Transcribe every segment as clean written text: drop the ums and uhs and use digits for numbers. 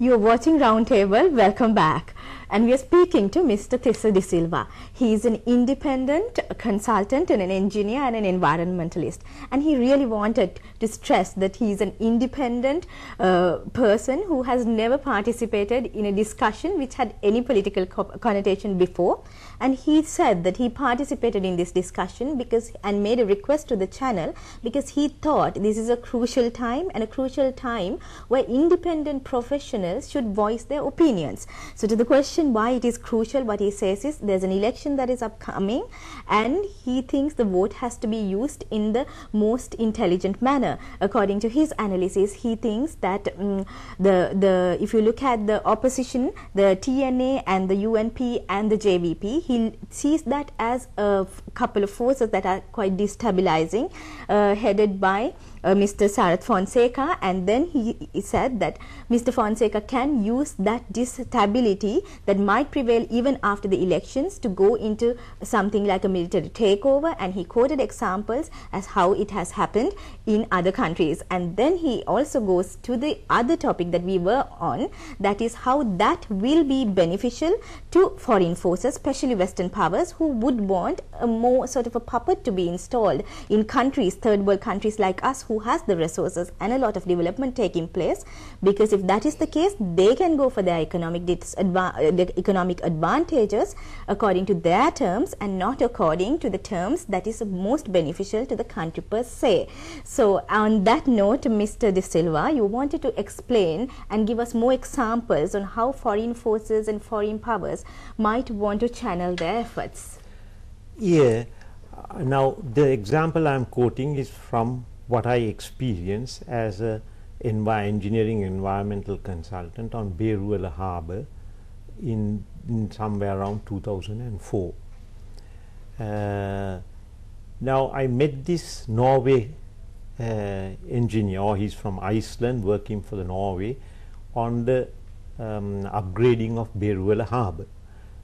You're watching Roundtable. Welcome back. And we are speaking to Mr. Tissa De Silva. He is an independent consultant and an engineer and an environmentalist. And he really wanted to stress that he is an independent person who has never participated in a discussion which had any political connotation before. And he said that he participated in this discussion because and made a request to the channel because he thought this is a crucial time and a crucial time where independent professionals should voice their opinions. So to the question why it is crucial, what he says is there's an election that is upcoming and he thinks the vote has to be used in the most intelligent manner. According to his analysis, he thinks that if you look at the opposition, the TNA and the UNP and the JVP, he sees that as a couple of forces that are quite destabilizing, headed by Mr. Sarath Fonseca, and then he said that Mr. Fonseca can use that stability that might prevail even after the elections to go into something like a military takeover, and he quoted examples as how it has happened in other countries. And then he also goes to the other topic that we were on, that is how that will be beneficial to foreign forces, especially Western powers, who would want a more sort of a puppet to be installed in countries, third world countries like us, who has the resources and a lot of development taking place, because if that is the case, they can go for their economic advantages according to their terms and not according to the terms that is most beneficial to the country per se. So on that note, Mr. De Silva, you wanted to explain and give us more examples on how foreign forces and foreign powers might want to channel their efforts. Yeah. Now the example I am quoting is from what I experienced as a engineering environmental consultant on Beruela Harbour in somewhere around 2004. Now I met this Norway engineer, he's from Iceland, working for the Norway on the upgrading of Beruela Harbour.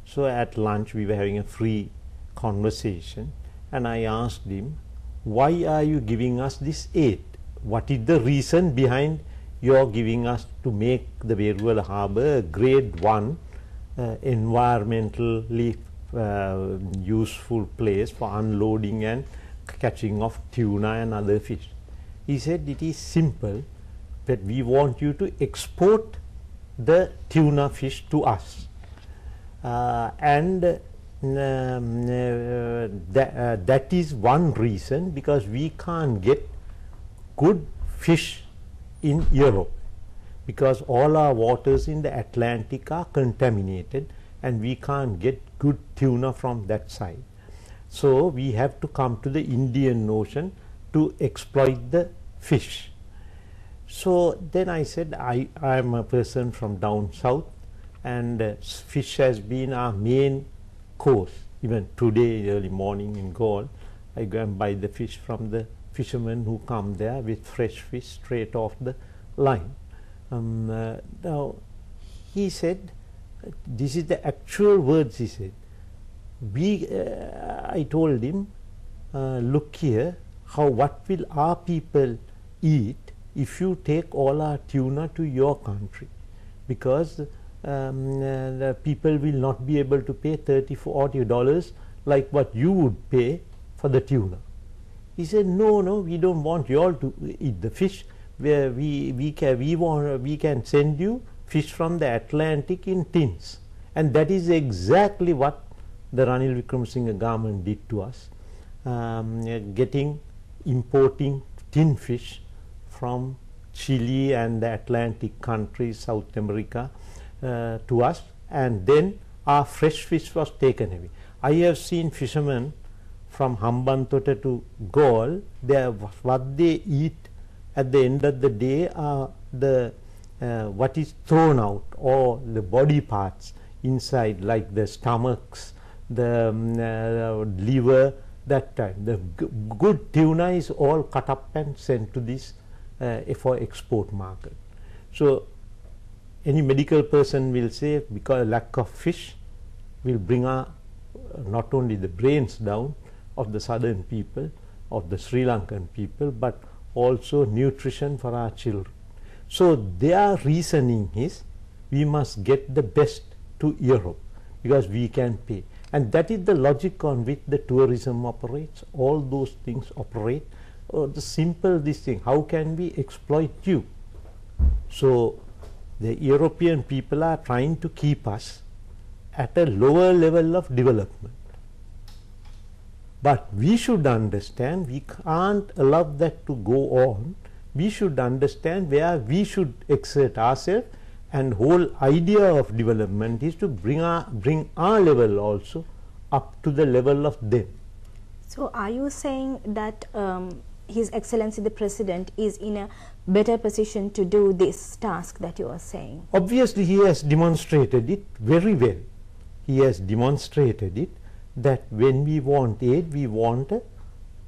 So at lunch we were having a free conversation and I asked him, why are you giving us this aid? What is the reason behind your giving us to make the Beruela Harbour a grade 1 environmentally useful place for unloading and catching of tuna and other fish? He said it is simple, that we want you to export the tuna fish to us, that is one reason, because we can't get good fish in Europe because all our waters in the Atlantic are contaminated and we can't get good tuna from that side. So we have to come to the Indian Ocean to exploit the fish. So then I said, I am a person from down south and fish has been our main course. Even today early morning in Gaul, I go and buy the fish from the fishermen who come there with fresh fish straight off the line. Now he said, this is the actual words he said. I told him, look here, what will our people eat if you take all our tuna to your country? Because the people will not be able to pay $30–40 like what you would pay for the tuna. He said, no, we don't want you all to eat the fish. Where we can send you fish from the Atlantic in tins, and that is exactly what the Ranil Wickremesinghe government did to us, importing tin fish from Chile and the Atlantic countries, South America, to us, and then our fresh fish was taken away. I have seen fishermen from Hambantota to Gaul, what they eat at the end of the day are what is thrown out, or the body parts inside, like the stomachs, the liver, that type. The good tuna is all cut up and sent to this for export market. So any medical person will say, because lack of fish will bring not only the brains down of the southern people, of the Sri Lankan people, but also nutrition for our children. So their reasoning is we must get the best to Europe because we can pay. And that is the logic on which the tourism operates. All those things operate. The simple this thing, how can we exploit you? So the European people are trying to keep us at a lower level of development. But we should understand we can't allow that to go on. We should understand where we should exert ourselves, and whole idea of development is to bring our level also up to the level of them. So are you saying that His Excellency the President is in a better position to do this task that you are saying? Obviously he has demonstrated it very well. He has demonstrated it that when we want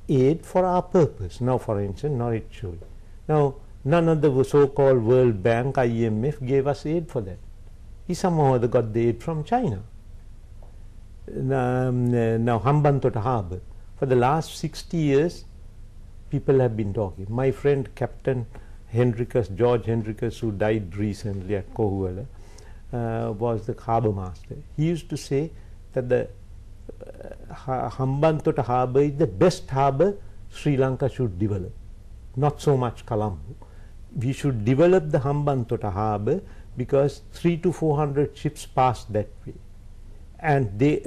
aid for our purpose. Now for instance, Norwich showing. Now none of the so-called World Bank, IMF gave us aid for that. He somehow got the aid from China. Now Hambantota Harbour, for the last 60 years people have been talking. My friend Captain Henricus, George Henricus, who died recently at Kohuala, was the harbour master. He used to say that the Hambantota Harbour is the best harbour Sri Lanka should develop, not so much Colombo. We should develop the Hambantota Harbour because 300 to 400 ships pass that way, and they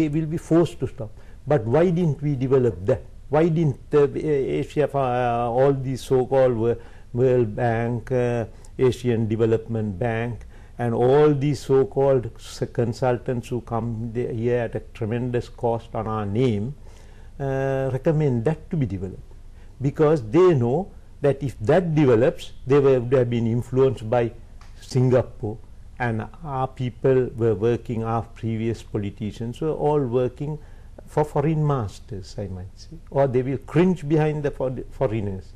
will be forced to stop. But why didn't we develop that? Why didn't Asia, all these so-called World Bank, Asian Development Bank, and all these so-called consultants who come here at a tremendous cost on our name, recommend that to be developed? Because they know that if that develops, they would have been influenced by Singapore, and our people were working, our previous politicians were all working for foreign masters, I might say, or they will cringe behind the foreigners.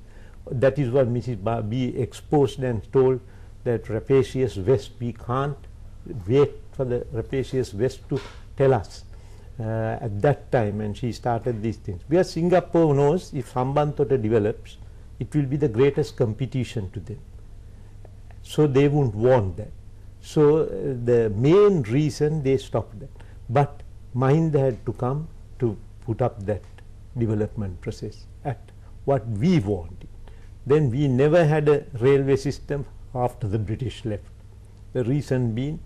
That is what Mrs. B exposed and told, that rapacious West, we can't wait for the rapacious West to tell us at that time, and she started these things. Because Singapore knows if Hambantota develops, it will be the greatest competition to them. So they won't want that. So the main reason they stopped that. But Mahinda had to come to put up that development process at what we wanted. Then we never had a railway system after the British left. The reason being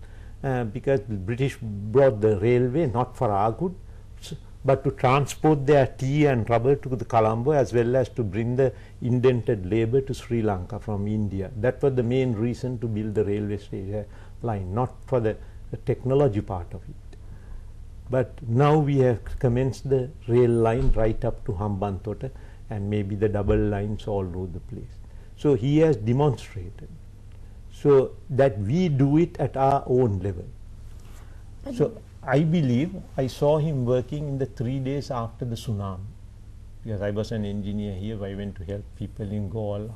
because the British brought the railway not for our good, but to transport their tea and rubber to the Colombo, as well as to bring the indented labour to Sri Lanka from India. That was the main reason to build the railway line, not for the technology part of it. But now we have commenced the rail line right up to Hambantota, and maybe the double lines all over the place. So he has demonstrated so that we do it at our own level. So I believe I saw him working in the 3 days after the tsunami, because I was an engineer here. I went to help people in Gaul,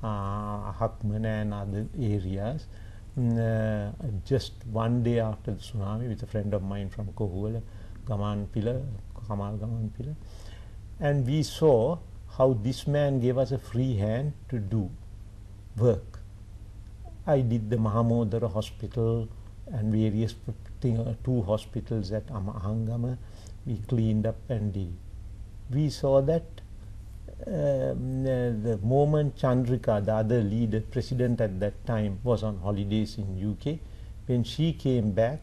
Hakman and other areas. Just 1 day after the tsunami, with a friend of mine from Kohuala, Kamal Gaman Pila, and we saw how this man gave us a free hand to do work. I did the Mahamodara Hospital and various 2 hospitals at Amahangama. We cleaned up and did. We saw that the moment Chandrika, the other leader, president at that time, was on holidays in UK, when she came back,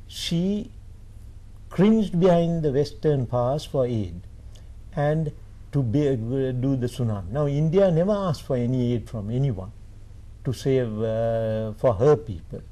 she cringed behind the western powers for aid and to do the tsunami. Now India never asked for any aid from anyone to save for her people.